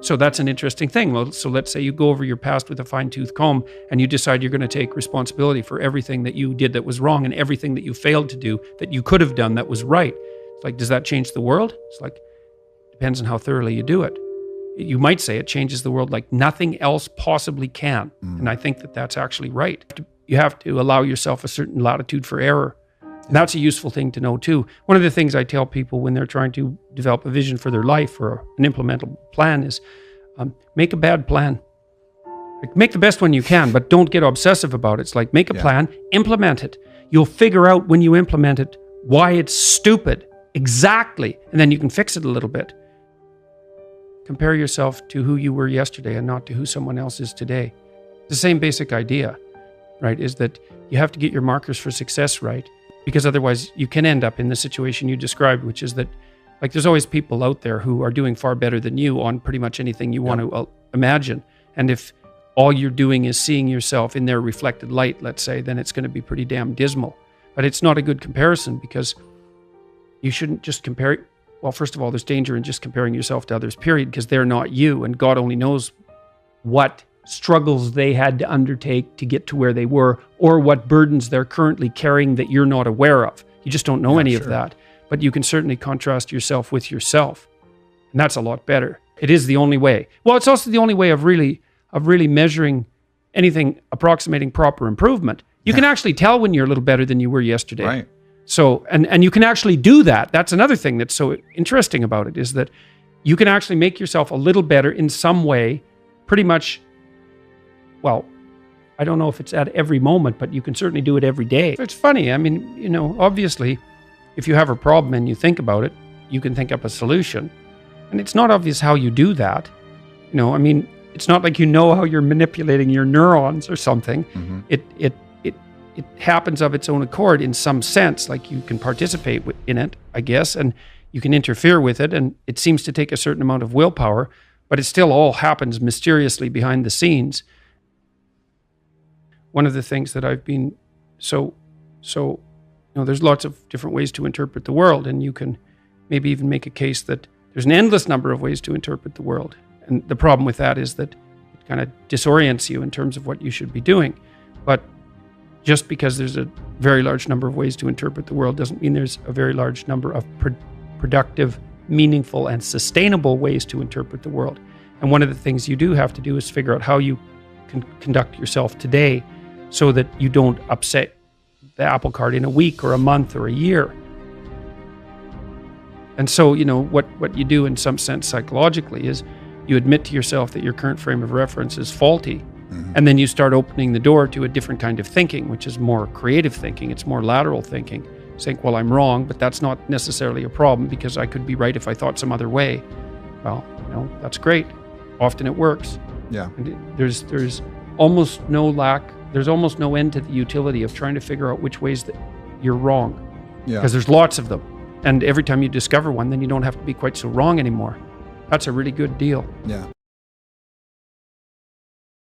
So that's an interesting thing. Well, so let's say you go over your past with a fine-tooth comb and you decide you're going to take responsibility for everything that you did that was wrong and everything that you failed to do that you could have done that was right. It's like, does that change the world? It's like, depends on how thoroughly you do it. You might say it changes the world like nothing else possibly can. And I think that that's actually right. You have to allow yourself a certain latitude for error. And that's a useful thing to know too. One of the things I tell people when they're trying to develop a vision for their life or an implementable plan is make a bad plan. Like, make the best one you can, but don't get obsessive about it. It's like, make a plan, implement it. You'll figure out when you implement it why it's stupid. Exactly. And then you can fix it a little bit. Compare yourself to who you were yesterday and not to who someone else is today. The same basic idea, right, is that you have to get your markers for success right, because otherwise you can end up in the situation you described, which is that, like, there's always people out there who are doing far better than you on pretty much anything you want to imagine. And if all you're doing is seeing yourself in their reflected light, let's say, then it's going to be pretty damn dismal. But it's not a good comparison, because you shouldn't just compare. Well, first of all, there's danger in just comparing yourself to others, period, because they're not you, and God only knows what struggles they had to undertake to get to where they were, or what burdens they're currently carrying that you're not aware of. You just don't know any of that. But you can certainly contrast yourself with yourself, and that's a lot better. It is the only way. Well, it's also the only way of really measuring anything approximating proper improvement. You can actually tell when you're a little better than you were yesterday. Right. So, and you can actually do that. That's another thing that's so interesting about it, is that you can actually make yourself a little better in some way, pretty much. Well, I don't know if it's at every moment, but you can certainly do it every day. It's funny. I mean, obviously, if you have a problem and you think about it, you can think up a solution. And it's not obvious how you do that. I mean, it's not like how you're manipulating your neurons or something. Mm-hmm. It happens of its own accord in some sense. Like, you can participate in it, I guess, and you can interfere with it. And it seems to take a certain amount of willpower, but it still all happens mysteriously behind the scenes. One of the things that I've been there's lots of different ways to interpret the world, and you can maybe even make a case that there's an endless number of ways to interpret the world. And the problem with that is that it kind of disorients you in terms of what you should be doing. But just because there's a very large number of ways to interpret the world doesn't mean there's a very large number of productive, meaningful, and sustainable ways to interpret the world. And one of the things you do have to do is figure out how you can conduct yourself today so that you don't upset the apple cart in a week or a month or a year. And so, what you do in some sense psychologically is you admit to yourself that your current frame of reference is faulty. Mm-hmm. And then you start opening the door to a different kind of thinking, which is more creative thinking. It's more lateral thinking. Saying, well, I'm wrong, but that's not necessarily a problem, because I could be right if I thought some other way. Well, that's great. Often it works. Yeah. And there's almost no end to the utility of trying to figure out which ways that you're wrong. Yeah. Because there's lots of them. And every time you discover one, then you don't have to be quite so wrong anymore. That's a really good deal. Yeah.